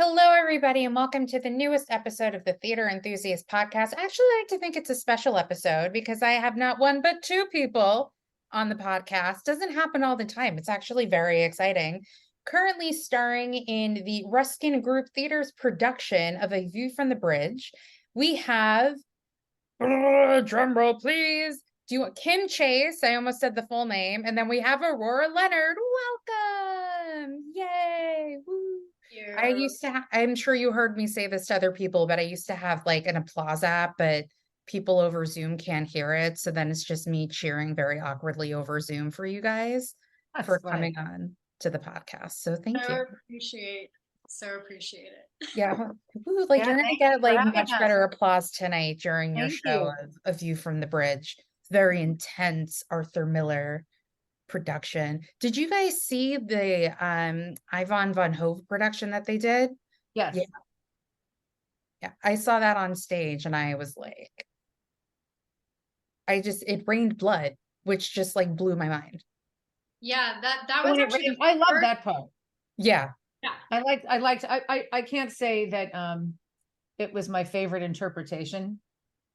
Hello, everybody, and welcome to the newest episode of the Theater Enthusiast podcast. I actually like to think it's a special episode because I have not one but two people on the podcast. Doesn't happen all the time. It's actually very exciting. Currently starring in the Ruskin Group Theater's production of A View from the Bridge, we have, drum roll please, do you want Kim Chase? I almost said the full name. And then we have Aurora Leonard. Welcome. Yay. Woo. I'm sure you heard me say this to other people, but I used to have like an applause app, but people over Zoom can't hear it. So then it's just me cheering very awkwardly over Zoom for you guys for coming on to the podcast. So thank you. So appreciate it. Yeah. Woo, like you're gonna get like much better applause tonight during your show of A View from the Bridge. Very intense Arthur Miller production. Did you guys see the Ivan von Hove production that they did? Yes. Yeah. I saw that on stage and I was like, it rained blood, which just like blew my mind. Yeah, that was actually I love that part. Yeah. Yeah. I can't say that it was my favorite interpretation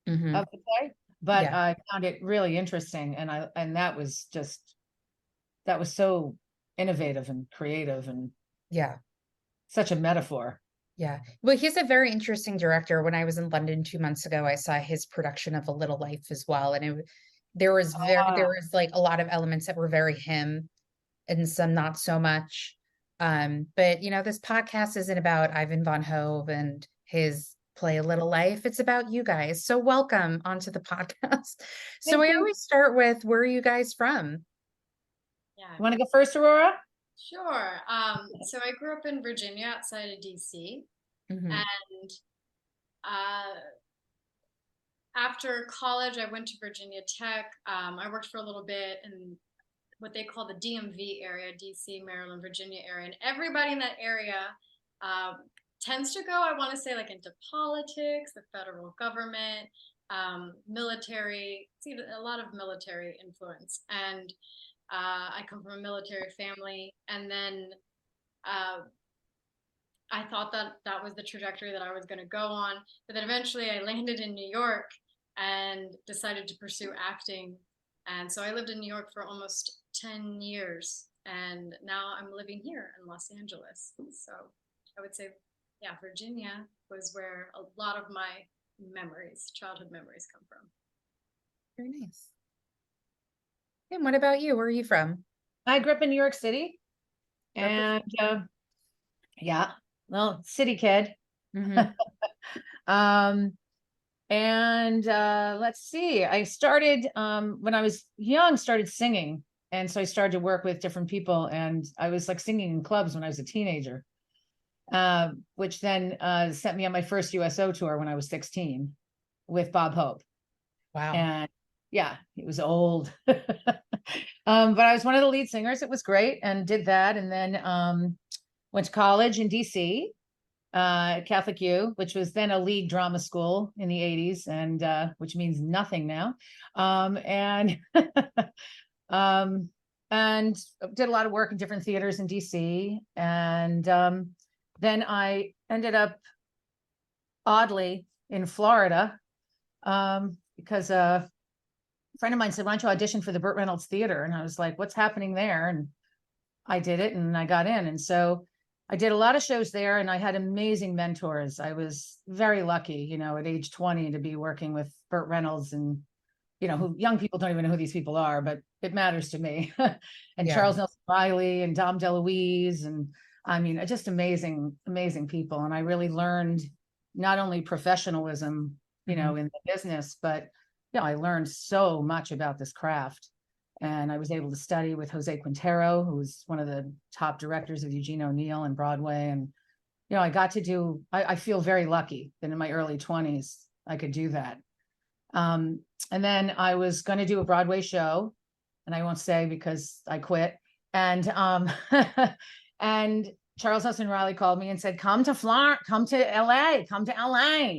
of the play, but I found it really interesting, and that was so innovative and creative and such a metaphor. Yeah. Well, he's a very interesting director. When I was in London 2 months ago, I saw his there of A Little Life as well. And there was like a lot of elements that were very him and some not so much. But this podcast isn't about Ivan von Hove and his play A Little Life. It's about you guys. So welcome onto the podcast. So I always start with, where are you guys from? Yeah. You want to go first, Aurora? Sure. So I grew up in Virginia outside of DC. And after college, I went to Virginia Tech. I worked for a little bit in what they call the DMV area, DC, Maryland, Virginia area. And everybody in that area tends to go, I want to say, like into politics, the federal government, military, a lot of military influence. And I come from a military family, and then I thought that was the trajectory that I was going to go on. But then eventually I landed in New York and decided to pursue acting. And so I lived in New York for almost 10 years. And now I'm living here in Los Angeles. So I would say, Virginia was where a lot of my childhood memories come from. Very nice. And what about you? Where are you from? I grew up in New York City, and city kid. And let's see, I started when I was young, started singing, and so I started to work with different people, and I was like singing in clubs when I was a teenager, which then sent me on my first USO tour when I was 16 with Bob Hope. Wow. And it was old. But I was one of the lead singers. It was great, and did that. And then went to college in DC, Catholic U, which was then a league drama school in the 80s, and which means nothing now. And and did a lot of work in different theaters in DC. And then I ended up oddly in Florida, because a friend of mine said, "Why don't you audition for the Burt Reynolds Theater?" And I was like, "What's happening there?" And I did it, and I got in. And so I did a lot of shows there, and I had amazing mentors. I was very lucky, at age 20 to be working with Burt Reynolds, and, who young people don't even know who these people are, but it matters to me. And Charles Nelson Riley and Dom DeLuise. And I mean, just amazing, amazing people. And I really learned not only professionalism, in the business, but I learned so much about this craft. And I was able to study with Jose Quintero, who was one of the top directors of Eugene O'Neill and Broadway. And, I got to I feel very lucky that in my early 20s, I could do that. And then I was going to do a Broadway show, and I won't say because I quit. And, and Charles Nelson Riley called me and said, come to Florida, come to LA,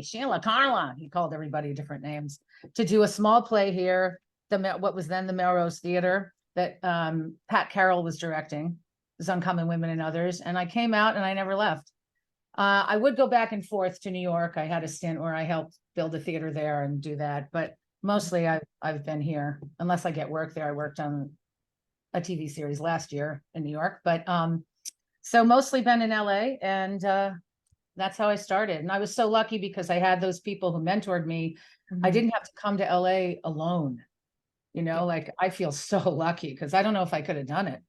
Sheila, Carla. He called everybody different names, to do a small play here, what was then the Melrose Theater, that Pat Carroll was directing. It was Uncommon Women and Others. And I came out and I never left. I would go back and forth to New York. I had a stint where I helped build a theater there and do that, but mostly I've been here, unless I get work there. I worked on a TV series last year in New York, but so mostly been in LA, and that's how I started. And I was so lucky because I had those people who mentored me. I didn't have to come to LA alone. Like I feel so lucky because I don't know if I could have done it.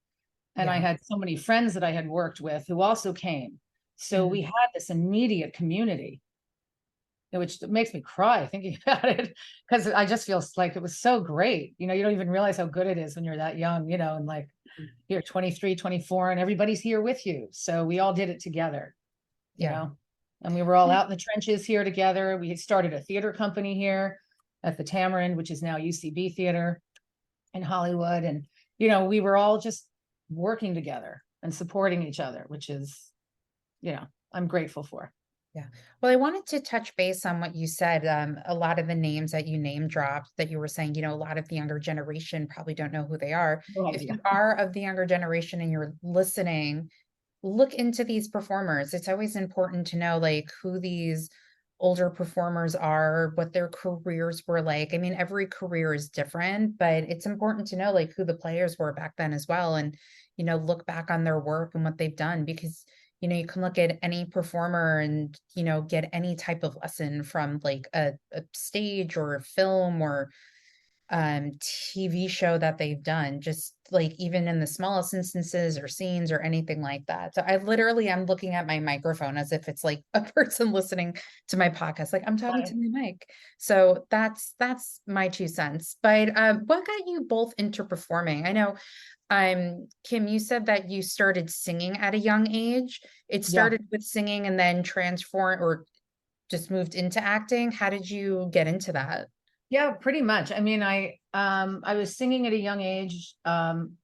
And I had so many friends that I had worked with who also came. So we had this immediate community, which makes me cry thinking about it, because I just feel like it was so great. You don't even realize how good it is when you're that young, and like you're 23, 24, and everybody's here with you. So we all did it together, and we were all out in the trenches here together. We had started a theater company here at the Tamarind, which is now UCB Theater in Hollywood. And, we were all just working together and supporting each other, which is, I'm grateful for. Yeah. Well, I wanted to touch base on what you said. A lot of the names that you name dropped, that you were saying, a lot of the younger generation probably don't know who they are. If you are of the younger generation and you're listening, look into these performers. It's always important to know like who these older performers are, what their careers were like. I mean, every career is different, but it's important to know like who the players were back then as well. And, look back on their work and what they've done, because you can look at any performer and, get any type of lesson from like a stage or a film or TV show that they've done, just like even in the smallest instances or scenes or anything like that. So I literally am looking at my microphone as if it's like a person listening to my podcast, like I'm talking to my mic. So that's my 2 cents. But what got you both into performing? I know Kim, you said that you started singing at a young age. It started with singing and then transformed or just moved into acting. How did you get into that? Yeah, pretty much. I mean, I was singing at a young age, and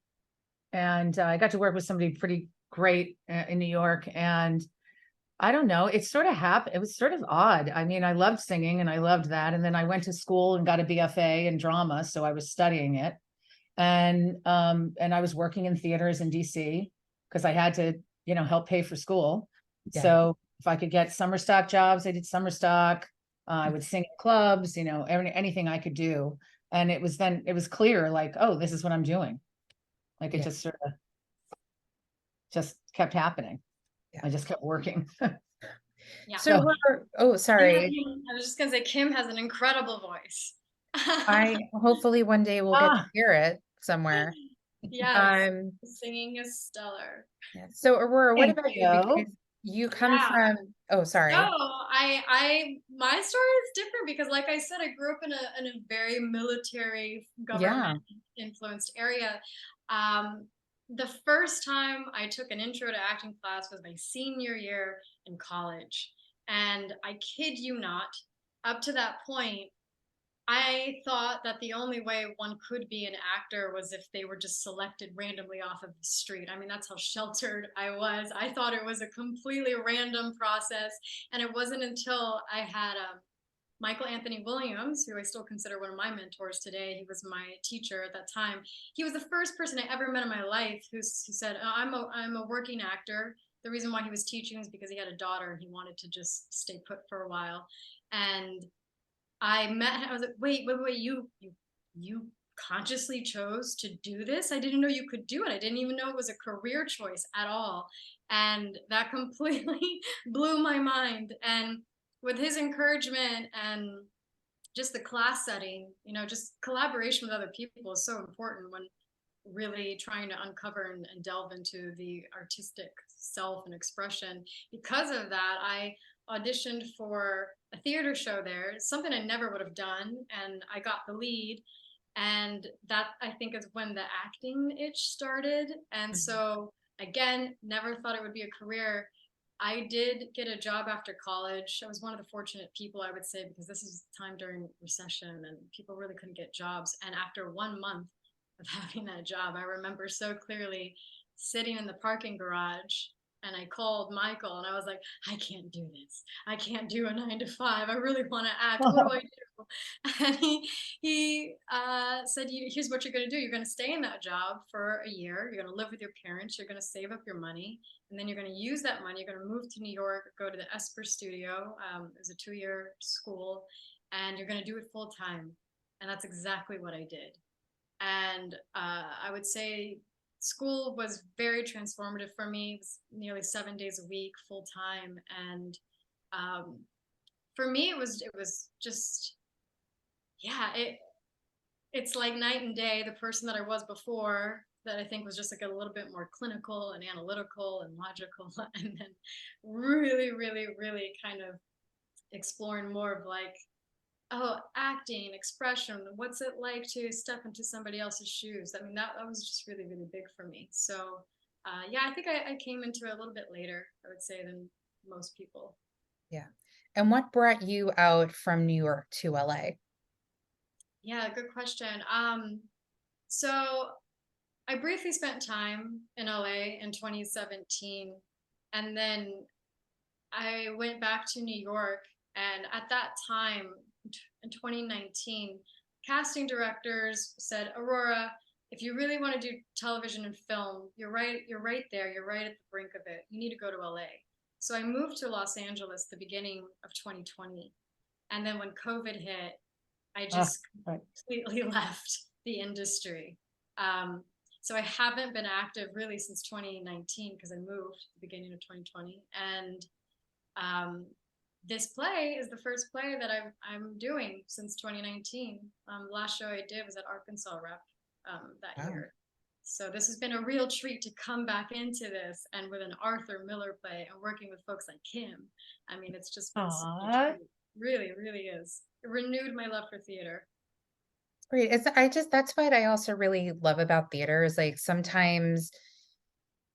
I got to work with somebody pretty great in New York. And I don't know, it sort of happened. It was sort of odd. I mean, I loved singing and I loved that. And then I went to school and got a BFA in drama, so I was studying it. And I was working in theaters in DC because I had to, help pay for school. So if I could get summer stock jobs, I did summer stock. I would sing in clubs, anything I could do. And it was clear, like, oh, this is what I'm doing. Like it just sort of just kept happening. I just kept working. Yeah. So, sorry. I was just gonna say, Kim has an incredible voice. I hopefully one day we'll get to hear it somewhere. Yes, singing is stellar. Yeah. So Aurora, what about you? Because you come from, sorry. No, my story is different because like I said, I grew up in a very military government influenced area. The first time I took an intro to acting class was my senior year in college. And I kid you not, up to that point, I thought that the only way one could be an actor was if they were just selected randomly off of the street. I mean, that's how sheltered I was. I thought it was a completely random process. And it wasn't until I had Michael Anthony Williams, who I still consider one of my mentors today. He was my teacher at that time. He was the first person I ever met in my life who said, I'm a working actor. The reason why he was teaching was because he had a daughter and he wanted to just stay put for a while. And I met him. I was like, wait, you consciously chose to do this? I didn't know you could do it. I didn't even know it was a career choice at all. And that completely blew my mind. And with his encouragement and just the class setting, just collaboration with other people is so important when really trying to uncover and delve into the artistic self and expression. Because of that, I auditioned for a theater show there, something I never would have done, and I got the lead. And that, I think, is when the acting itch started. And so again, never thought it would be a career. I did get a job after college. I was one of the fortunate people, I would say, because this is time during recession and people really couldn't get jobs. And after 1 month of having that job, I remember so clearly sitting in the parking garage And I called Michael and I was like, I can't do this. I can't do a 9 to 5. I really want to act. What do I do? And he said, here's what you're going to do. You're going to stay in that job for a year. You're going to live with your parents. You're going to save up your money. And then you're going to use that money. You're going to move to New York, go to the Esper studio. It was a 2-year school. And you're going to do it full time. And that's exactly what I did. And I would say school was very transformative for me. It was nearly 7 days a week, full time. And for me, it was just, yeah, it's like night and day. The person that I was before, that I think was just like a little bit more clinical and analytical and logical, and then really, really, really kind of exploring more of like, oh, acting, expression, what's it like to step into somebody else's shoes? I mean, that was just really, really big for me. So yeah, I think I came into it a little bit later, I would say, than most people. Yeah. And what brought you out from New York to LA? Yeah, good question. So I briefly spent time in LA in 2017, and then I went back to New York. And at that time, in 2019, casting directors said, Aurora, if you really want to do television and film, you're right there. You're right at the brink of it. You need to go to LA. So I moved to Los Angeles the beginning of 2020. And then when COVID hit, I just completely left the industry. So I haven't been active really since 2019 because I moved at the beginning of 2020. And this play is the first play that I'm doing since 2019. Last show I did was at Arkansas Rep that year. So this has been a real treat to come back into this, and with an Arthur Miller play and working with folks like Kim. I mean, it's just been such a treat. Really, really is. It renewed my love for theater. Great. That's what I also really love about theater is like sometimes,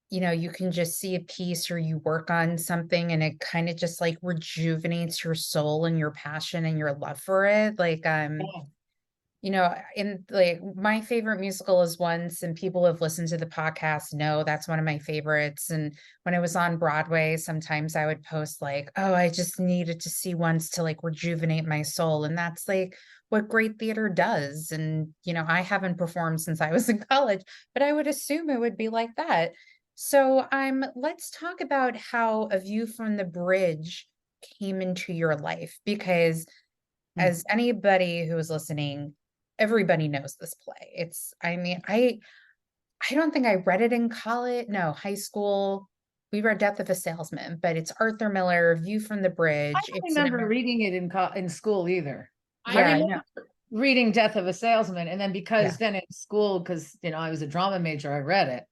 you can just see a piece or you work on something and it kind of just like rejuvenates your soul and your passion and your love for it. Like, in like my favorite musical is Once, and people who have listened to the podcast know that's one of my favorites. And when I was on Broadway, sometimes I would post like, oh, I just needed to see Once to like rejuvenate my soul. And that's like what great theater does. And, I haven't performed since I was in college, but I would assume it would be like that. So let's talk about how A View from the Bridge came into your life, because as anybody who is listening, everybody knows this play. I don't think I read it in college. No, high school. We read Death of a Salesman, but it's Arthur Miller, View from the Bridge. I don't remember reading it in school either. Yeah, I remember reading Death of a Salesman, and then then in school, because I was a drama major, I read it.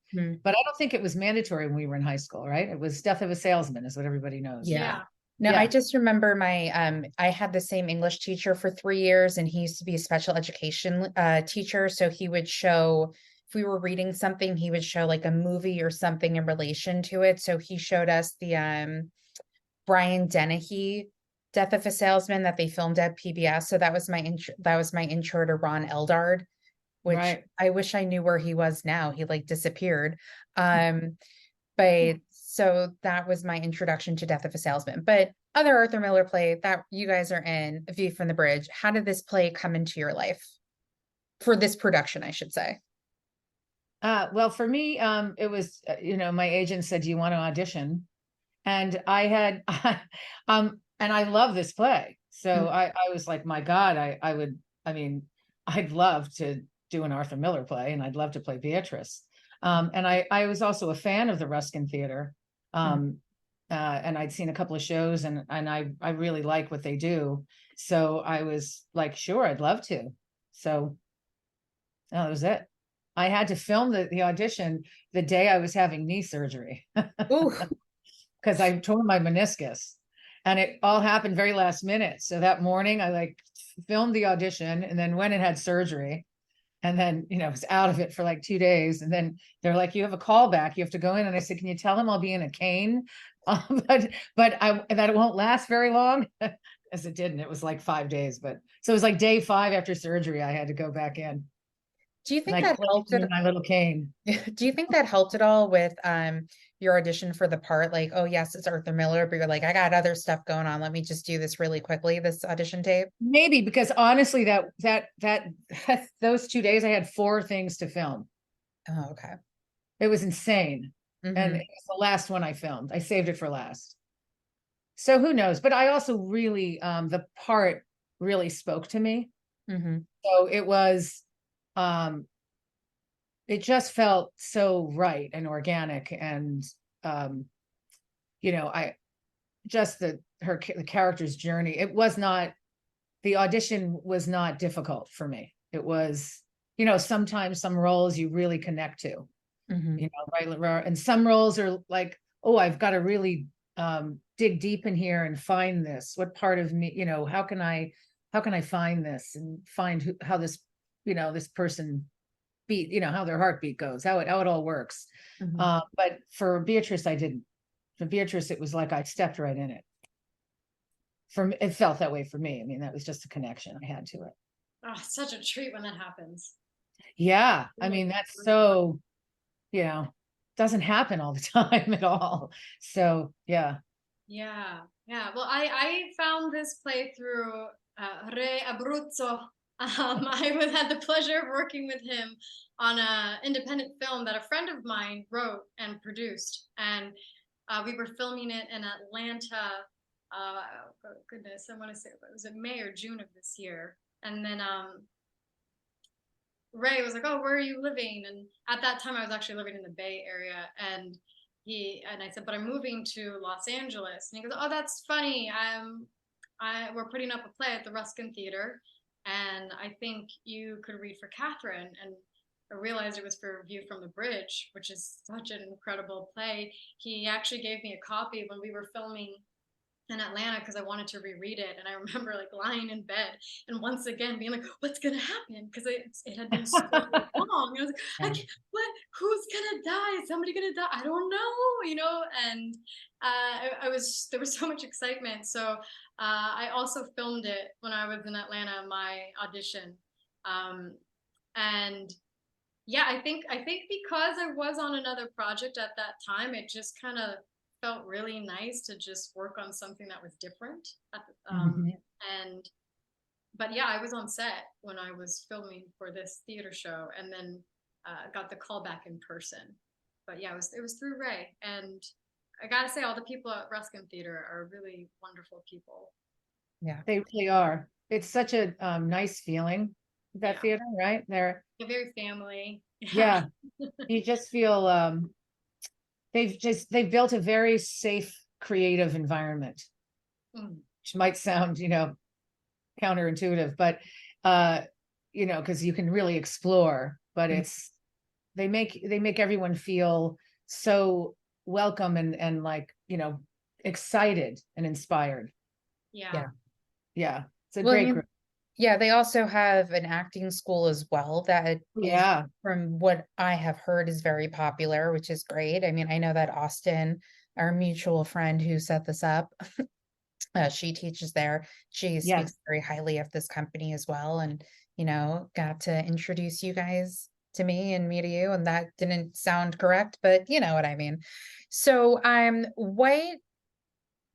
But I don't think it was mandatory when we were in high school, right? It was Death of a Salesman is what everybody knows. Yeah. No, I just remember I had the same English teacher for 3 years, and he used to be a special education teacher. So he would show, if we were reading something, he would show like a movie or something in relation to it. So he showed us the Brian Dennehy Death of a Salesman that they filmed at PBS. So that was my intro to Ron Eldard, which I wish I knew where he was now. He like disappeared. But so that was my introduction to Death of a Salesman. But other Arthur Miller play that you guys are in, A View from the Bridge, how did this play come into your life? For this production, I should say. Well, for me, it was, my agent said, do you want to audition? And I had, and I love this play. So I was like, my God, I'd love to do an Arthur Miller play, and I'd love to play Beatrice. And I was also a fan of the Ruskin Theatre. And I'd seen a couple of shows, and I really like what they do. So I was like, sure, I'd love to. So that was it. I had to film the audition the day I was having knee surgery because I tore my meniscus, and it all happened very last minute. So that morning I like filmed the audition and then went and had surgery. And then, was out of it for like 2 days. And then they're like, you have a callback. You have to go in. And I said, can you tell him I'll be in a cane? But that it won't last very long. As it didn't. It was like 5 days. So it was like day 5 after surgery, I had to go back in. Do you think that helped in my little cane? Do you think that helped at all with your audition for the part? Like, oh yes, it's Arthur Miller, but you're like, I got other stuff going on. Let me just do this really quickly, this audition tape. Maybe because honestly, those 2 days I had 4 things to film. Oh, okay. It was insane. And Mhm. it was the last one I filmed. I saved it for last. So who knows? But I also really, the part really spoke to me. Mhm. So it was, it just felt so right and organic. And, you know, the character's journey, the audition was not difficult for me. It was, you know, sometimes some roles you really connect to, Mhm. you know, right? And some roles are like, oh, I've got to really dig deep in here and find this. What part of me, you know, how can I find this and find how this, you know, this person beat, you know, how their heartbeat goes, how it all works. Mhm. But for Beatrice, I didn't. For Beatrice, it was like I stepped right in it. It felt that way for me. I mean, that was just a connection I had to it. Oh, it's such a treat when that happens. Yeah, I Really mean, that's great. so, you know, doesn't happen all the time at all. So yeah. Yeah, yeah. Well, I found this play through Re Abruzzo. I had the pleasure of working with him on an independent film that a friend of mine wrote and produced, and we were filming it in Atlanta. Oh goodness, I want to say, was it May or June of this year? And then Ray was like, "Oh, where are you living?" And at that time, I was actually living in the Bay Area, and I said, "But I'm moving to Los Angeles." And he goes, "Oh, that's funny. We're putting up a play at the Ruskin Theatre, and I think you could read for Catherine." And I realized it was for View from the Bridge, which is such an incredible play. He actually gave me a copy when we were filming in Atlanta because I wanted to reread it, and I remember like lying in bed and once again being like, "What's gonna happen?" Because it had been so long. I was like, "I Yeah. can't, what? Who's gonna die? Is somebody gonna die? I don't know," you know. And there was so much excitement. So I also filmed it when I was in Atlanta, my audition, and yeah, I think because I was on another project at that time, it just kind of felt really nice to just work on something that was different. Mhm. And but yeah, I was on set when I was filming for this theater show, and then got the call back in person. But yeah, it was through Ray, and I gotta say, all the people at Ruskin Theater are really wonderful people. Yeah. They really are. It's such a nice feeling, that Yeah, theater, right? They're, they're very family. Yeah. yeah, you just feel they've built a very safe, creative environment, Mm. which might sound, you know, counterintuitive, but you know, because you can really explore, but Mhm. they make everyone feel so welcome and like, you know, excited and inspired. Yeah. Yeah. Yeah, it's a Well, I great mean, group. yeah, they also have an acting school as well that is, Yeah, from what I have heard, is very popular, which is great. I mean, I know that Austin, our mutual friend who set this up, she teaches there. She yes. speaks very highly of this company as well, and got to introduce you guys to me and me to you, and that didn't sound correct, but you know what I mean. So, what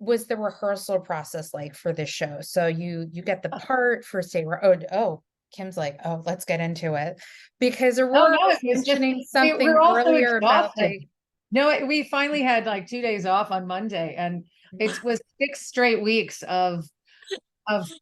was the rehearsal process like for this show? So you get the part first day. Oh, Kim's like, oh, let's get into it, because Oh Aurora no, was it was just mentioning we're something all so earlier about exhausted. like, No, we finally had like 2 days off on Monday, and it was 6 straight weeks of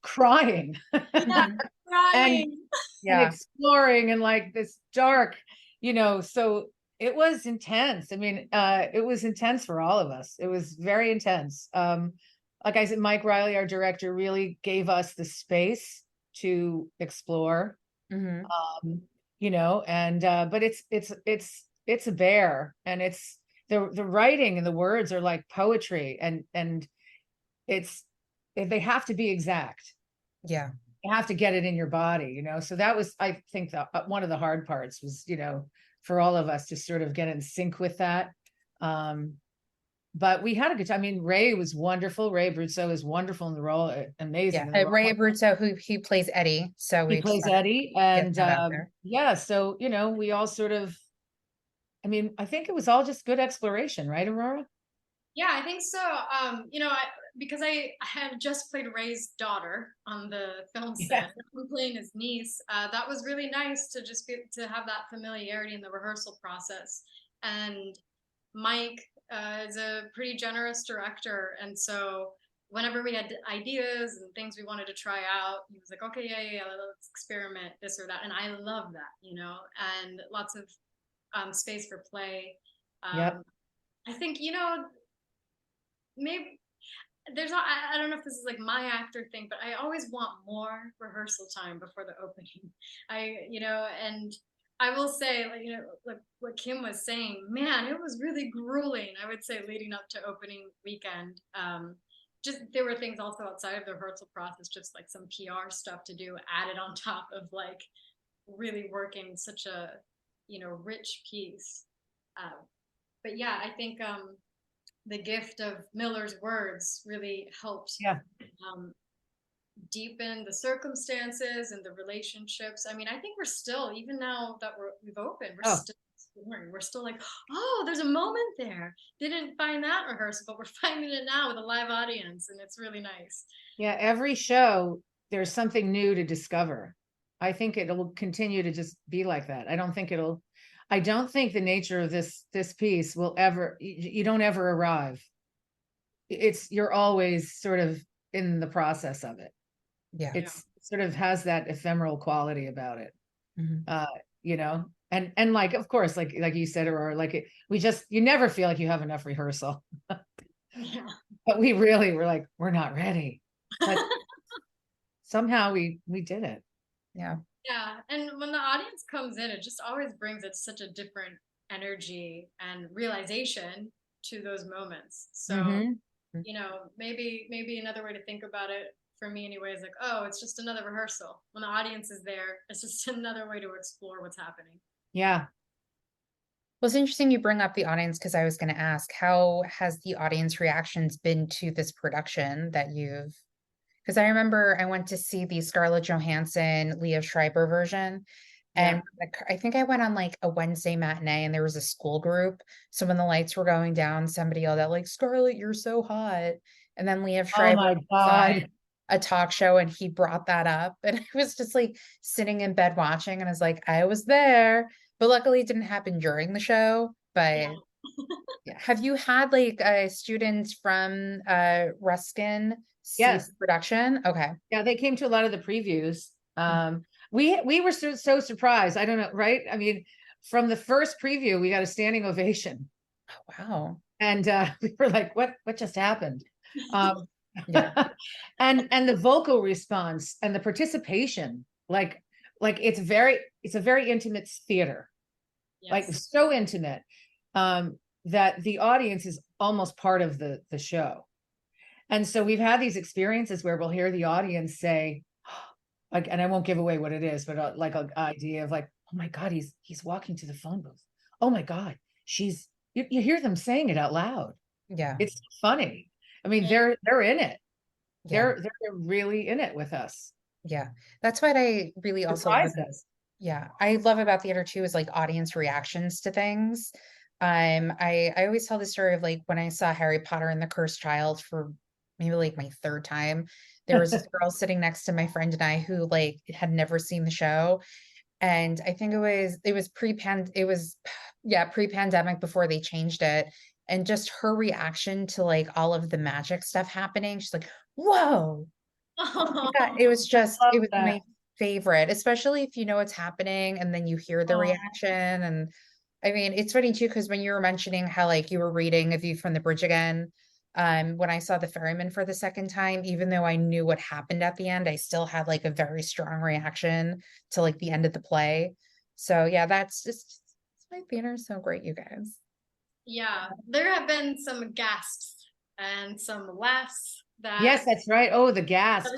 crying Yeah, Mhm. and crying. Yeah, exploring and like this dark, you know, so it was intense. I mean, it was intense for all of us. It was very intense. Like I said, Mike Riley, our director, really gave us the space to explore. hmm um you know, and but it's a bear, and it's the writing and the words are like poetry, and it's they have to be exact. yeah, You have to get it in your body, you know. So that was, I think, one of the hard parts was, you know, for all of us to sort of get in sync with that. um but we had a good time. I mean, Ray was wonderful. Ray Abruzzo is wonderful in the role, amazing yeah. in the Ray role. Abruzzo, who he plays Eddie, so He we just plays want to Eddie, get and that out there. yeah, so you know, we all sort of, I mean, I think it was all just good exploration, right, Aurora? Yeah, I think so. Because I had just played Ray's daughter on the film Yeah. set, I'm playing his niece. That was really nice to just be to have that familiarity in the rehearsal process. And Mike is a pretty generous director, and so whenever we had ideas and things we wanted to try out, he was like, "Okay, yeah, let's experiment this or that," and I love that, and lots of space for play. Yep. Um, I think maybe there's not I don't know if this is like my actor thing, but I always want more rehearsal time before the opening. And I will say, like what Kim was saying, man, it was really grueling, I would say, leading up to opening weekend. Just there were things also outside of the rehearsal process, just like some PR stuff to do added on top of like really working such a rich piece. But yeah, I think the gift of Miller's words really helped Yeah. um, deepen the circumstances and the relationships. I mean, I think we're still, even now that we've opened, we're Oh, still exploring. We're still like, oh, there's a moment there. Didn't find that rehearsal, but we're finding it now with a live audience, and it's really nice. yeah. Every show, there's something new to discover. I think it'll continue to just be like that. I don't think the nature of this piece will ever, you don't ever arrive. You're always sort of in the process of it. Yeah. It's sort of has that ephemeral quality about it. Mhm. And like, of course, like you said, or like you never feel like you have enough rehearsal. Yeah. But we really were like, we're not ready. But somehow we did it. Yeah. Yeah, and when the audience comes in, it just always brings it such a different energy and realization to those moments. So, Mhm. maybe another way to think about it for me anyway is like, oh, it's just another rehearsal. When the audience is there, it's just another way to explore what's happening. Yeah. Well, it's interesting you bring up the audience because I was going to ask, how has the audience reactions been to this production that you've? Because I remember I went to see the Scarlett Johansson, Leah Schreiber version, Yeah. and I think I went on like a Wednesday matinee, and there was a school group. So when the lights were going down, somebody yelled out like, "Scarlett, you're so hot!" And then Leah Oh Schreiber my was on God. a talk show, and he brought that up, and I was just like sitting in bed watching, and I was like, I was there. But luckily, it didn't happen during the show. Yeah. But yeah, have you had like students from Ruskin see the Yes. production? Okay. Yeah. They came to a lot of the previews. We were so surprised. I don't know, right? I mean, from the first preview, we got a standing ovation. Oh, wow. And we were like, what just happened? Um, Yeah. and the vocal response and the participation, like it's a very intimate theater, like Yes. so intimate, that the audience is almost part of the show. And so we've had these experiences where we'll hear the audience say, like, and I won't give away what it is, but like an idea of like, oh my God, he's walking to the phone booth. Oh my God, you hear them saying it out loud. Yeah. It's funny. I mean, Yeah. they're in it. Yeah. They're really in it with us. Yeah. That's what I really also love. Surprised us. Yeah. I love about theater too is like audience reactions to things. I always tell the story of like when I saw Harry Potter and the Cursed Child for maybe like my third time, there was this girl sitting next to my friend and I who like had never seen the show. And I think pre-pandemic before they changed it. And just her reaction to like all of the magic stuff happening, she's like, whoa. Oh my God. It was Love it was that. my favorite, especially if you know what's happening and then you hear the Oh, reaction. And I mean, it's funny too, because when you were mentioning how like you were reading A View from the Bridge again, when I saw The Ferryman for the second time, even though I knew what happened at the end, I still had like a very strong reaction to like the end of the play. So yeah, that's just my theater is so great, you guys. Yeah, there have been some gasps and some laughs that yes, that's right. Oh, the gasps.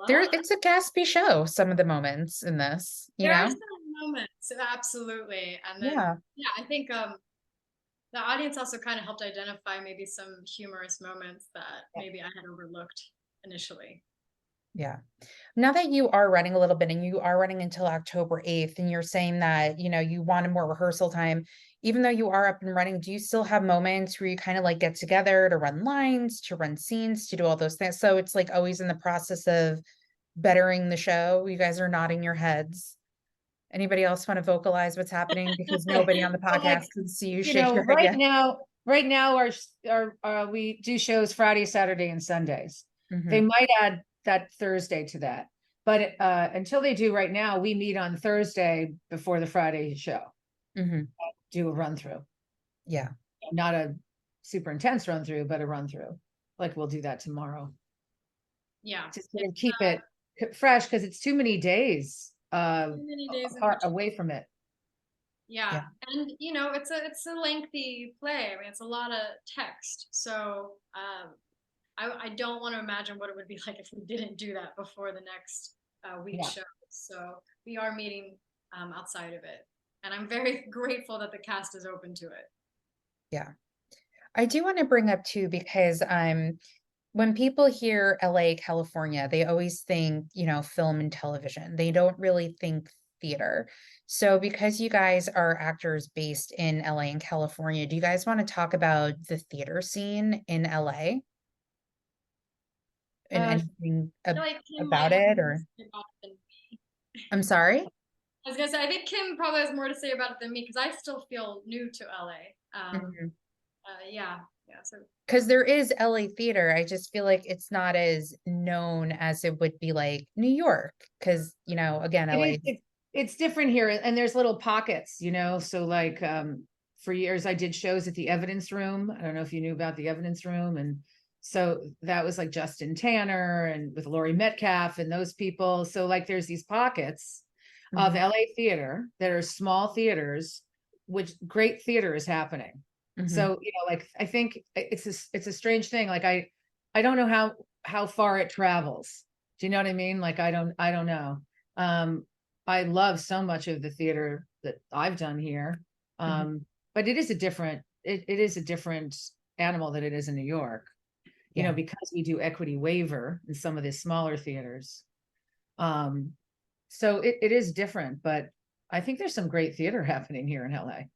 It's a gaspy show, some of the moments in this, you There are know? some moments, absolutely. And then, Yeah. yeah, I think the audience also kind of helped identify maybe some humorous moments that maybe I had overlooked initially. Yeah. Now that you are running a little bit and you are running until October 8th, and you're saying that, you wanted more rehearsal time, even though you are up and running, do you still have moments where you kind of like get together to run lines, to run scenes, to do all those things? So it's like always in the process of bettering the show. You guys are nodding your heads. Anybody else want to vocalize what's happening? Because nobody on the Well, like, podcast can see you shake your head right yet. now, we do shows Friday, Saturday, and Sundays. They Mhm. might add that Thursday to that, but until they do right now, we meet on Thursday before the Friday show, Mhm. do a run through, Yeah. not a super intense run through, but a run through. Like we'll do that tomorrow. Yeah. Just to keep it fresh, because it's too many days Too many days in apart, between. away from it. Yeah. And it's a lengthy play. I mean, it's a lot of text. So I don't want to imagine what it would be like if we didn't do that before the next week's show. So we are meeting outside of it. And I'm very grateful that the cast is open to it. Yeah. I do want to bring up too, because when people hear LA, California, they always think, film and television. They don't really think theater. So because you guys are actors based in LA and California, do you guys want to talk about the theater scene in LA? And anything I feel like Kim about might have it, more to or say about it than me. I'm sorry? I was gonna say, I think Kim probably has more to say about it than me because I still feel new to LA. Yeah. So Because there is LA theater. I just feel like it's not as known as it would be like New York. Because, again, LA. It's different here, and there's little pockets, so like for years I did shows at the Evidence Room. I don't know if you knew about the Evidence Room, and so that was like Justin Tanner and with Laurie Metcalf and those people. So like there's these pockets of Mhm. LA theater that are small theaters, which great theater is happening. Mhm. So like I think it's a strange thing. Like I don't know how far it travels. Do you know what I mean? Like I don't know. I love so much of the theater that I've done here. But it is a different animal than it is in New York, Yeah. because we do equity waiver in some of the smaller theaters. So it is different, but I think there's some great theater happening here in LA.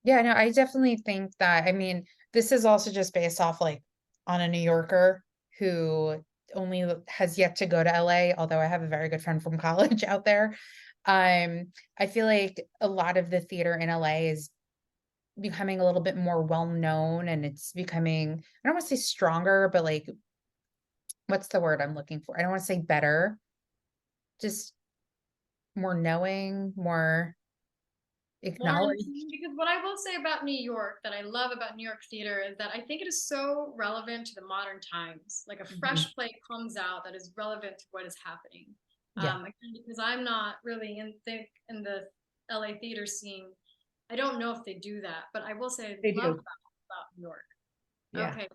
Yeah, no, I definitely think that. I mean, this is also just based off like on a New Yorker who only has yet to go to LA, although I have a very good friend from college out there. I feel like a lot of the theater in LA is becoming a little bit more well known, and it's becoming, I don't want to say stronger, but like, what's the word I'm looking for? I don't want to say better, just more knowing, more more in acknowledged. tune, because what I will say about New York that I love about New York theater is that I think it is so relevant to the modern times. Like a fresh play comes out that is relevant to what is happening. Yeah. Again, because I'm not really in the LA theater scene, I don't know if they do that, but I will say I They love do. about New York. Yeah. Okay,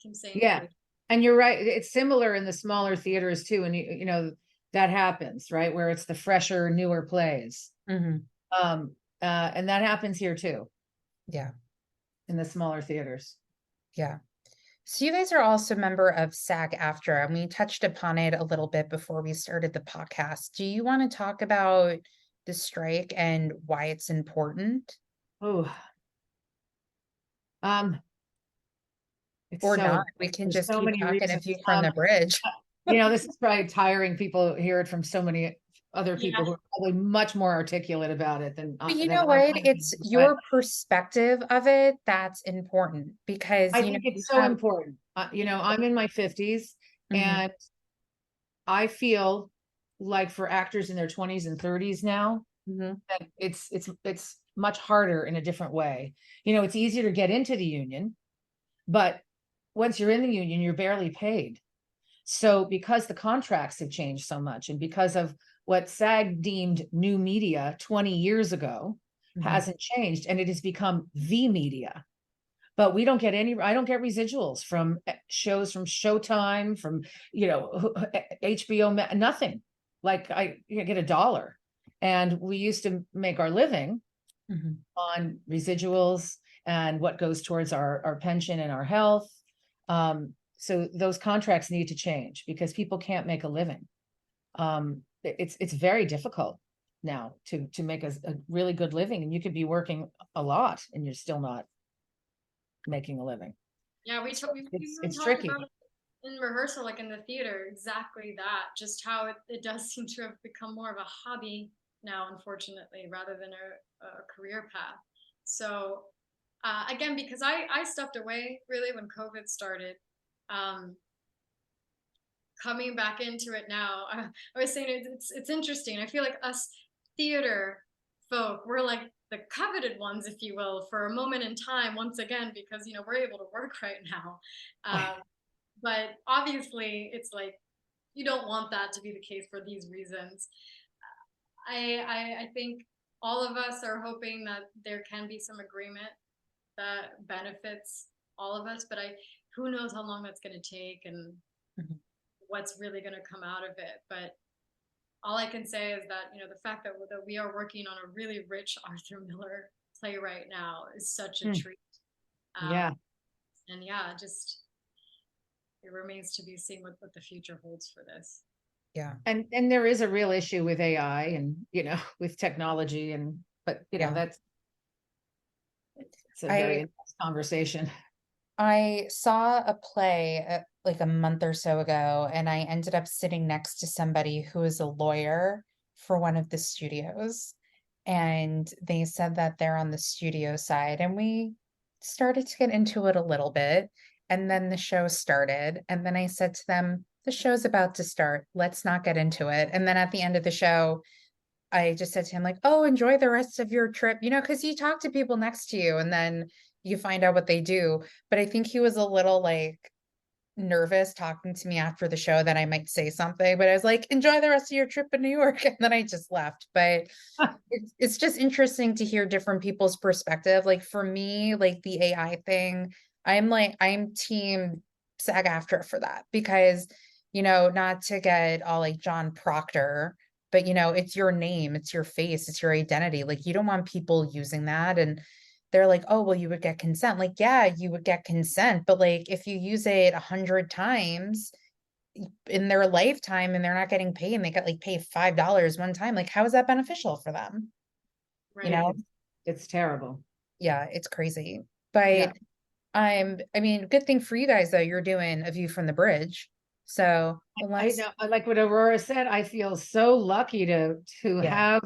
Kim's saying Yeah. And you're right. It's similar in the smaller theaters too. And that happens, right? Where it's the fresher, newer plays. Mm-hmm. And that happens here too. Yeah. In the smaller theaters. Yeah. So you guys are also a member of SAG-AFTRA, and we touched upon it a little bit before we started the podcast. Do you want to talk about the strike and why it's important? Oh, Or not? We can there's just so keep many talking reasons. if you from the bridge. This is probably tiring. People hear it from so many other people who are probably much more articulate about it than But you than know I what? am. It's But your perspective of it that's important, because I you think you it's so have. important. I'm in my 50s, Mhm. and I feel like for actors in their 20s and 30s now, Mhm. that it's much harder in a different way. It's easier to get into the union, but once you're in the union, you're barely paid. So because the contracts have changed so much, and because of what SAG deemed new media 20 years ago Mhm. hasn't changed, and it has become the media. But I don't get residuals from shows from Showtime, from, HBO, nothing. Like I get $1. And we used to make our living Mhm. on residuals and what goes towards our pension and our health. So those contracts need to change because people can't make a living. it's very difficult now to make a really good living, and you could be working a lot and you're still not making a living. Yeah, we even It's talked tricky. about it in rehearsal, like in the theater, exactly that, just how it does seem to have become more of a hobby now, unfortunately, rather than a career path. So again, because I stepped away really when COVID started. Um, Coming back into it now, I was saying it's interesting. I feel like us theater folk, we're like the coveted ones, if you will, for a moment in time once again, because we're able to work right now. But obviously, it's like you don't want that to be the case for these reasons. I think all of us are hoping that there can be some agreement that benefits all of us, but who knows how long that's going to take and what's really going to come out of it. But all I can say is that the fact that we are working on a really rich Arthur Miller play right now is such a treat. Yeah. And yeah, just it remains to be seen what the future holds for this. Yeah. And there is a real issue with AI and with technology, but that's it's a very intense conversation. I saw a play like a month or so ago, and I ended up sitting next to somebody who is a lawyer for one of the studios. And they said that they're on the studio side, and we started to get into it a little bit. And then the show started. And then I said to them, the show's about to start. Let's not get into it. And then at the end of the show, I just said to him, like, oh, enjoy the rest of your trip, because you talk to people next to you and then you find out what they do. But I think he was a little like nervous talking to me after the show that I might say something, but I was like, enjoy the rest of your trip in New York. And then I just left. But it's just interesting to hear different people's perspective. Like for me, like the AI thing, I'm team SAG-AFTRA for that because, not to get all like John Proctor, but it's your name, it's your face, it's your identity. Like you don't want people using that. And they're like, oh, well, you would get consent. Like, yeah, you would get consent. But like, if you use it 100 times in their lifetime and they're not getting paid and they got like paid $5 one time, like, how is that beneficial for them? Right. It's terrible. Yeah, it's crazy. But I mean, good thing for you guys though, you're doing A View from the Bridge. So I know, like what Aurora said, I feel so lucky to have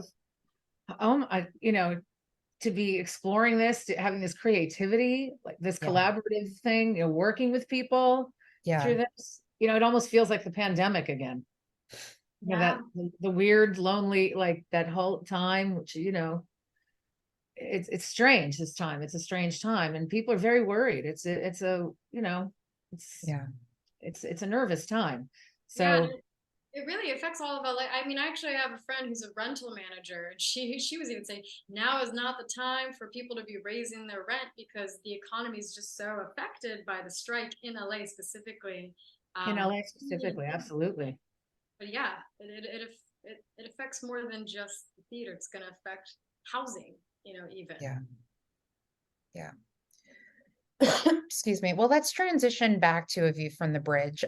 to be exploring this, having this creativity, like this collaborative thing, working with people through this. It almost feels like the pandemic again. That the weird, lonely, like that whole time, which it's strange this time. It's a strange time, and people are very worried. It's a nervous time. So it really affects all of our life. I mean, I actually have a friend who's a rental manager, and she was even saying now is not the time for people to be raising their rent because the economy is just so affected by the strike in LA specifically. Absolutely. But yeah, it affects more than just the theater. It's going to affect housing, even. Yeah. Excuse me. Well, let's transition back to A View from the Bridge.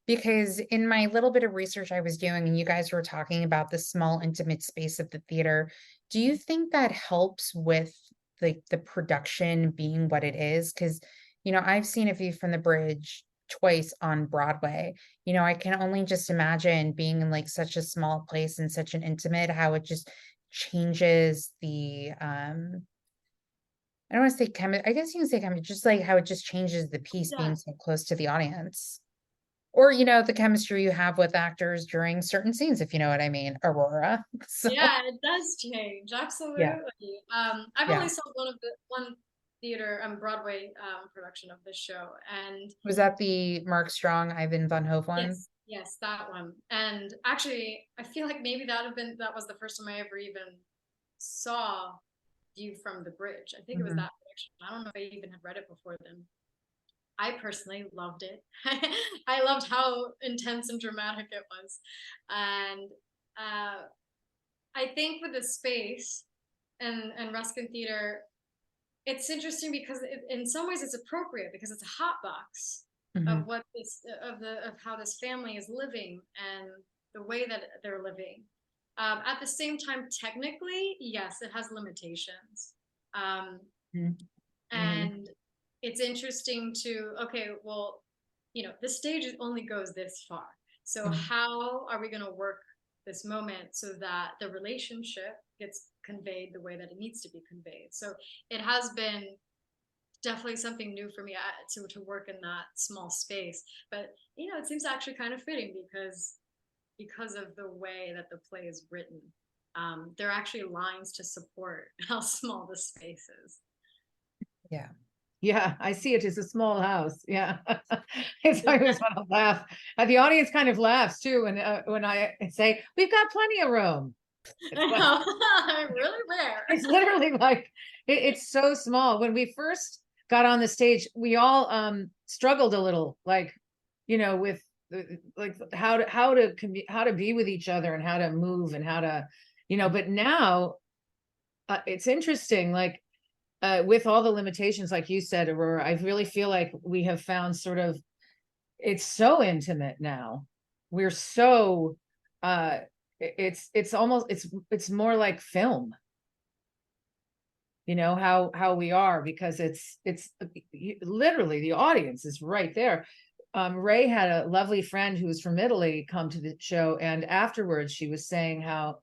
Because in my little bit of research I was doing, and you guys were talking about the small, intimate space of the theater, do you think that helps with the production being what it is? Because, I've seen A View from the Bridge twice on Broadway. I can only just imagine being in like such a small place and such an intimate, how it just changes the I don't want to say I guess you can say just like how it just changes the piece being so close to the audience. Or, the chemistry you have with actors during certain scenes, if you know what I mean, Aurora. So. Yeah, it does change. Absolutely. I've only saw one theater Broadway production of this show. And was that the Mark Strong, Ivan Van Hove one? Yes, that one. And actually, I feel like maybe that was the first time I ever even saw View from the Bridge. I think it was that production. I don't know if I even had read it before then. I personally loved it. I loved how intense and dramatic it was. And I think with the space and Ruskin Theater, it's interesting because in some ways it's appropriate because it's a hot box of what of how this family is living and the way that they're living. At the same time, technically, yes, it has limitations. And it's interesting to, okay, well, the stage only goes this far. So how are we going to work this moment so that the relationship gets conveyed the way that it needs to be conveyed? So it has been definitely something new for me to work in that small space. But, it seems actually kind of fitting because of the way that the play is written. There are actually lines to support how small the space is. Yeah. Yeah, I see it as a small house. Yeah. I always want to laugh. The audience kind of laughs too when I say, we've got plenty of room. I'm really there. It's literally like, it's so small. When we first got on the stage, we all struggled a little, like, with like how to be with each other and how to move and how to, but now it's interesting, like, with all the limitations, like you said, Aurora, I really feel like we have found sort of, it's so intimate now. We're so, it's almost, it's more like film, how we are, because it's literally the audience is right there. Ray had a lovely friend who was from Italy come to the show, and afterwards she was saying how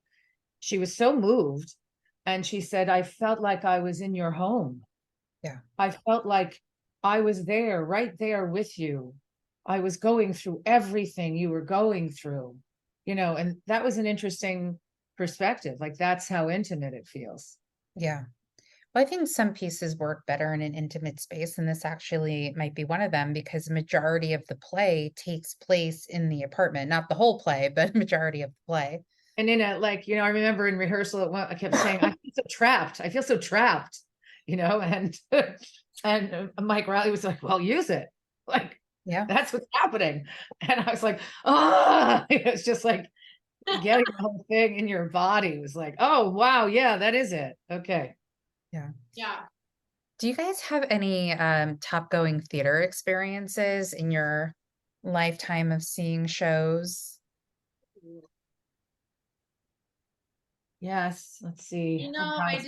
she was so moved. And she said, I felt like I was in your home. Yeah. I felt like I was there, right there with you. I was going through everything you were going through, and that was an interesting perspective. Like, that's how intimate it feels. Yeah. Well, I think some pieces work better in an intimate space, and this actually might be one of them, because the majority of the play takes place in the apartment, not the whole play, but majority of the play. And in I remember in rehearsal, I kept saying, I feel so trapped. I feel so trapped, and Mike Riley was like, well, use it. Like, yeah, that's what's happening. And I was like, oh, it's just like getting the whole thing in your body was like, oh, wow. Yeah, that is it. Okay. Yeah. Yeah. Do you guys have any top going theater experiences in your lifetime of seeing shows? Yes, let's see. I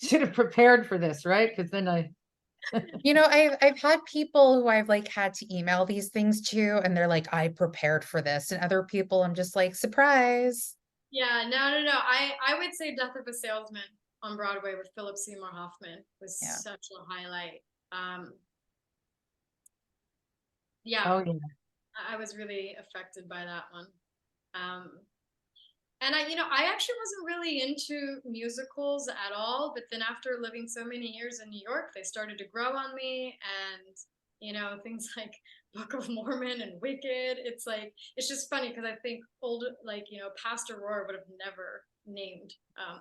Should have prepared for this, right? Because then I've had people who I've like had to email these things to, and they're like, I prepared for this, and other people I'm just like, surprise. Yeah, no. I would say Death of a Salesman on Broadway with Philip Seymour Hoffman was such a highlight. Yeah. Oh yeah. I was really affected by that one. And I actually wasn't really into musicals at all, but then after living so many years in New York, they started to grow on me, and things like Book of Mormon and Wicked. It's like, it's just funny because I think past Aurora would have never named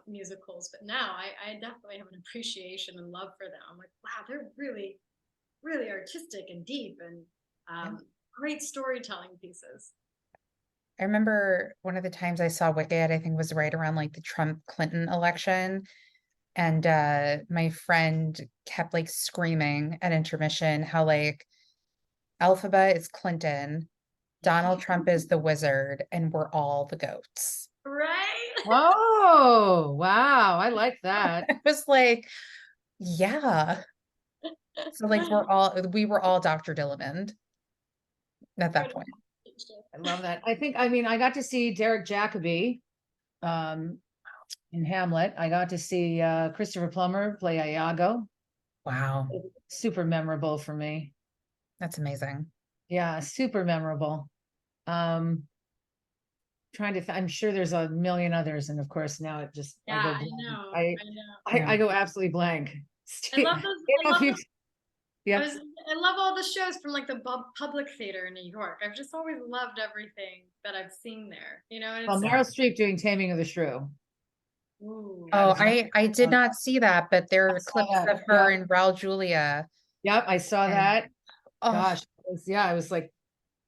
musicals, but now I definitely have an appreciation and love for them. I'm like, wow, they're really, really artistic and deep and great storytelling pieces. I remember one of the times I saw Wicked, I think was right around like the Trump-Clinton election. And my friend kept like screaming at intermission how like Alphaba is Clinton, Donald Trump is the wizard, and we're all the goats. Right? Oh, wow. I like that. It was like, yeah. So like we were all Dr. Dillamond at that point. I love that. I got to see Derek Jacobi in Hamlet. I got to see Christopher Plummer play Iago. Wow. Super memorable for me. That's amazing. Yeah, super memorable. I'm sure there's a million others, and of course now it just I go absolutely blank. I love those. Yeah. I love all the shows from like the public theater in New York. I've just always loved everything that I've seen there. Well, Meryl Streep doing Taming of the Shrew. Ooh. Oh, I did not see that, but there are clips of her and Raul Julia. Yep, I saw that. Oh. Gosh, I was like,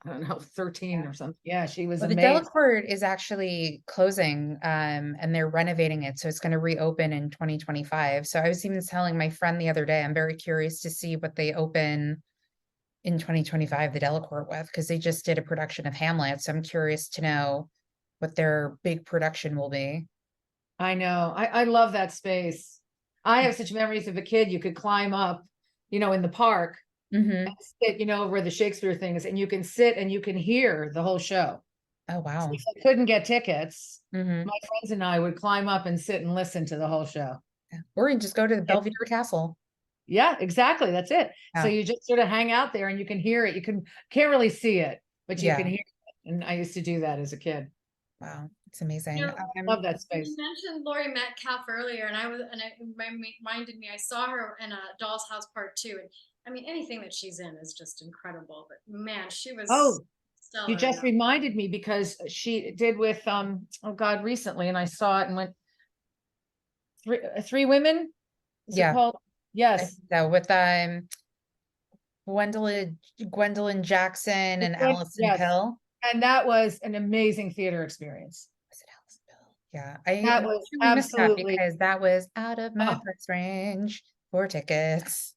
I don't know, 13 or something. Yeah, she was amazing. The Delacorte is actually closing, and they're renovating it, so it's going to reopen in 2025. So I was even telling my friend the other day, I'm very curious to see what they open in 2025, the Delacorte with, because they just did a production of Hamlet. So I'm curious to know what their big production will be. I know. I love that space. I have such memories of a kid. You could climb up, in the park Mm-hmm. and sit, where the Shakespeare thing is, and you can sit and you can hear the whole show. Oh, So wow. if I couldn't get tickets, Mm-hmm. my friends and I would climb up and sit and listen to the whole show. Or you just go to the Belvedere Castle. Yeah, exactly. That's it. So Yeah. you just sort of hang out there and you can hear it. Can't really see it, but you can Yeah. hear it. And I used to do that as a kid. Wow. It's amazing. Love that space. You mentioned Laurie Metcalf earlier, and it reminded me. I saw her in a Doll's House Part 2, and I mean anything that she's in is just incredible. But man, she was Oh, stellar. you just reminded me because she did with oh God, recently, and I saw it and went three women. Is it called? Yes. So with Gwendolyn Jackson and Allison Yes. Pill. And that was an amazing theater experience. Was it Allison Pill? Yeah, That was absolutely because that was out of my price range for tickets.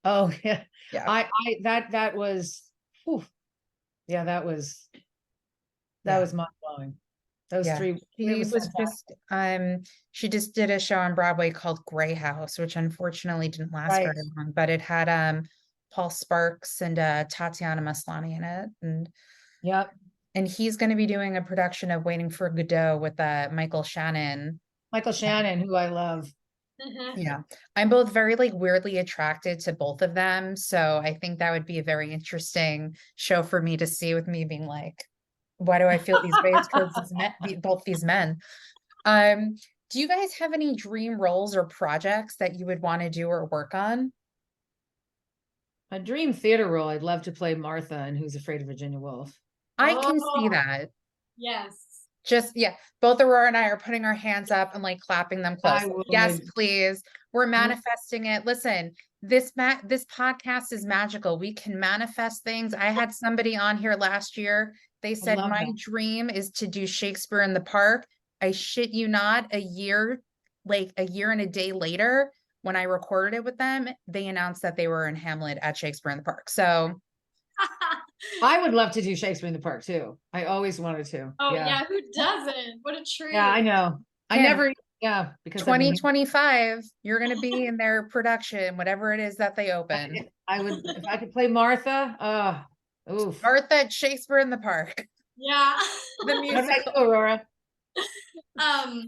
Oh yeah. Yeah. That was whew. Yeah, that was mind blowing. Those three. She just did a show on Broadway called Grey House, which unfortunately didn't last very long, but it had Paul Sparks and Tatiana Maslany in it. And he's going to be doing a production of Waiting for Godot with Michael Shannon. Who I love. Yeah, I'm both very weirdly attracted to both of them, so I think that would be a very interesting show for me to see, with me being like, why do I feel these ways towards both these men? Do you guys have any dream roles or projects that you would want to do or work on? A dream theater role. I'd love to play Martha in Who's Afraid of Virginia Woolf. I can see that. Yes. Just, both Aurora and I are putting our hands up and clapping them close. Yes, please. We're manifesting it. Listen, this podcast is magical. We can manifest things. I had somebody on here last year. They said, my dream is to do Shakespeare in the Park. I shit you not, a year and a day later, when I recorded it with them, they announced that they were in Hamlet at Shakespeare in the Park. So I would love to do Shakespeare in the Park too. I always wanted to. Oh yeah, who doesn't? What a treat. Yeah, I know. Kim, I never, because 2025, you're going to be in their production, whatever it is that they open. I would, if I could play Martha. Oof. Martha at Shakespeare in the Park. Yeah. The musical. Aurora. I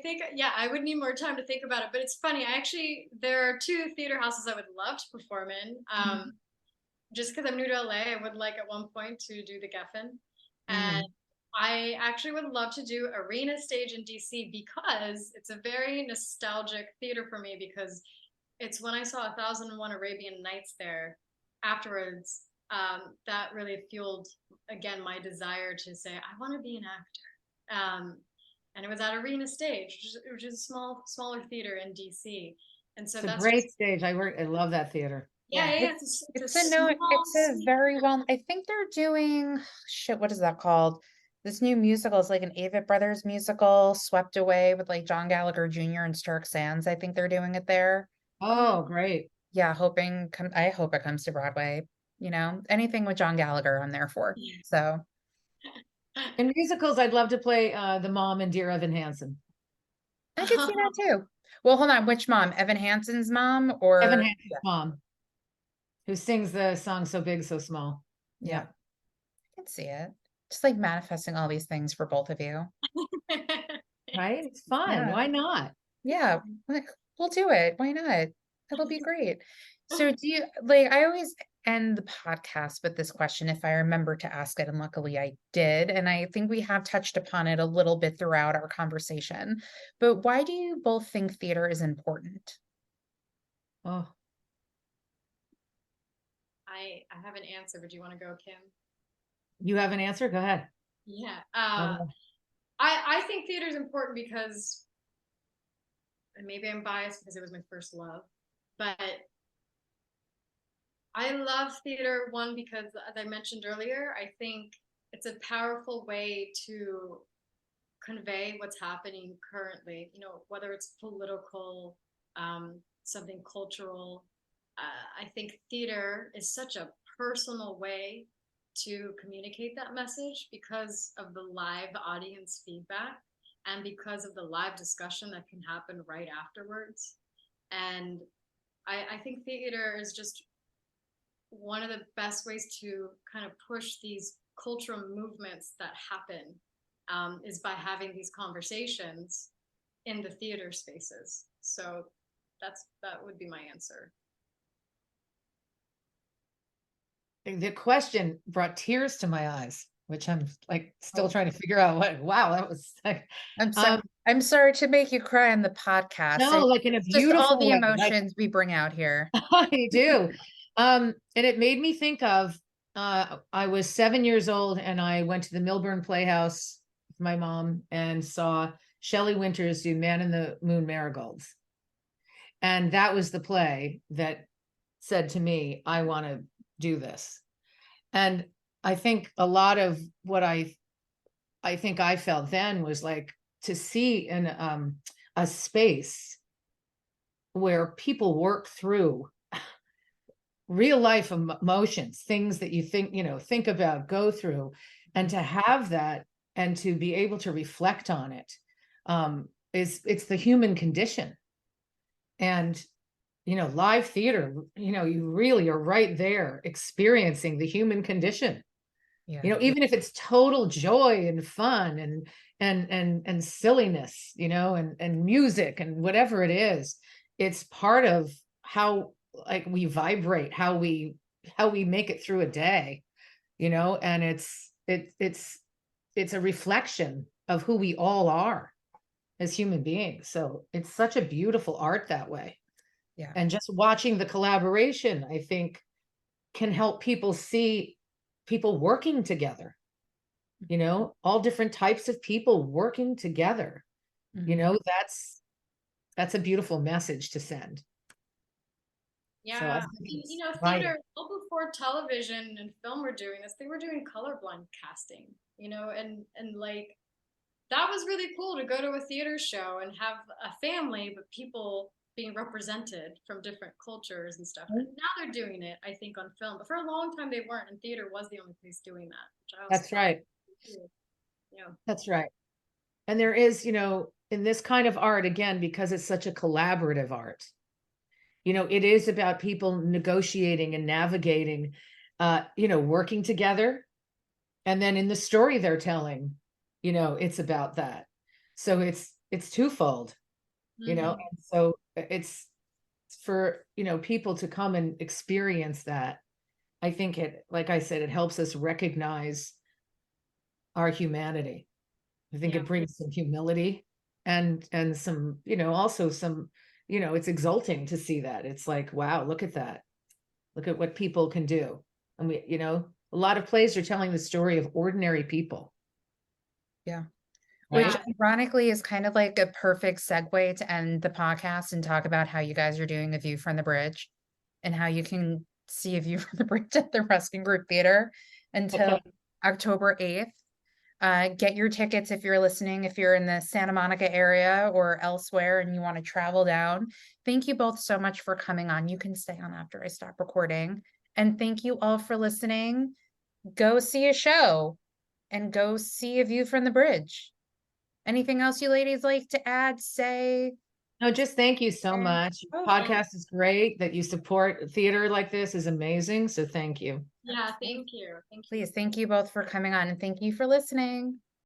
think, I would need more time to think about it, but it's funny. There are two theater houses I would love to perform in. Just because I'm new to LA, I would like at one point to do the Geffen. And I actually would love to do Arena Stage in DC because it's a very nostalgic theater for me, because it's when I saw 1001 Arabian Nights there afterwards, that really fueled, again, my desire to say, I want to be an actor. And it was at Arena Stage, which is a smaller theater in DC. And so it's that's a great stage. I love that theater. It's a very well, I think they're doing what is that called? This new musical is an Avett Brothers musical, Swept Away, with John Gallagher Jr. and Stark Sands. I think they're doing it there. Oh, great. Yeah, I hope it comes to Broadway. Anything with John Gallagher I'm there for. So in musicals, I'd love to play the mom in Dear Evan Hansen. I could see that too. Well, hold on, which mom? Evan Hansen's mom, or Evan Hansen's mom, who sings the song So Big, So Small. Yeah. I can see it. Just manifesting all these things for both of you. Right? It's fun. Yeah. Why not? Yeah. We'll do it. Why not? It'll be great. So do you, I always end the podcast with this question, if I remember to ask it, and luckily I did. And I think we have touched upon it a little bit throughout our conversation. But why do you both think theater is important? Oh. I have an answer, but do you want to go, Kim? You have an answer? Go ahead. Yeah. I think theater is important because, and maybe I'm biased because it was my first love, but I love theater, one, because, as I mentioned earlier, I think it's a powerful way to convey what's happening currently, whether it's political, something cultural. I think theater is such a personal way to communicate that message because of the live audience feedback and because of the live discussion that can happen right afterwards. And I think theater is just one of the best ways to kind of push these cultural movements that happen, is by having these conversations in the theater spaces. So that would be my answer. The question brought tears to my eyes, which I'm like still trying to figure out what, wow, that was like, I'm sorry to make you cry on the podcast. no, like in a Just all beautiful the way, emotions we bring out here. I do. And it made me think of, I was 7 years old and I went to the Milburn Playhouse with my mom and saw Shelley Winters do Man in the Moon Marigolds. And that was the play that said to me, I want to do this. And I think a lot of what I think I felt then was like to see in a space where people work through real life emotions, things that you think about, go through, and to have that and to be able to reflect on it, it's the human condition. And live theater, you really are right there experiencing the human condition. Yeah. Even if it's total joy and fun and silliness, and music and whatever it is, it's part of how like we vibrate, how we make it through a day, and it's a reflection of who we all are as human beings. So it's such a beautiful art that way. Yeah. And just watching the collaboration, I think, can help people see people working together, all different types of people working together. Mhm. That's a beautiful message to send. Yeah, So theater, well before television and film were doing this, they were doing colorblind casting, and like that was really cool to go to a theater show and have a family, but people being represented from different cultures and stuff. And now they're doing it, I think, on film, but for a long time they weren't, and theater was the only place doing that. Which I also That's right. Yeah. That's right. And there is, in this kind of art, again, because it's such a collaborative art, it is about people negotiating and navigating, working together. And then in the story they're telling, it's about that. So it's twofold, and so it's for, people to come and experience that. I think like I said, it helps us recognize our humanity. I think it brings some humility and some, also some, it's exalting to see that. It's like, wow, look at that. Look at what people can do. And a lot of plays are telling the story of ordinary people. Yeah. Right? Which ironically is kind of like a perfect segue to end the podcast and talk about how you guys are doing A View from the Bridge and how you can see A View from the Bridge at the Ruskin Group Theatre until October 8th. Get your tickets if you're listening, if you're in the Santa Monica area or elsewhere and you want to travel down. Thank you both so much for coming on. You can stay on after I stop recording. And thank you all for listening. Go see a show and go see A View from the Bridge. Anything else you ladies like to add, say? No, just thank you so much. Podcast is great. That you support theater like this is amazing. So thank you. Yeah, thank you. Please, thank you both for coming on and thank you for listening.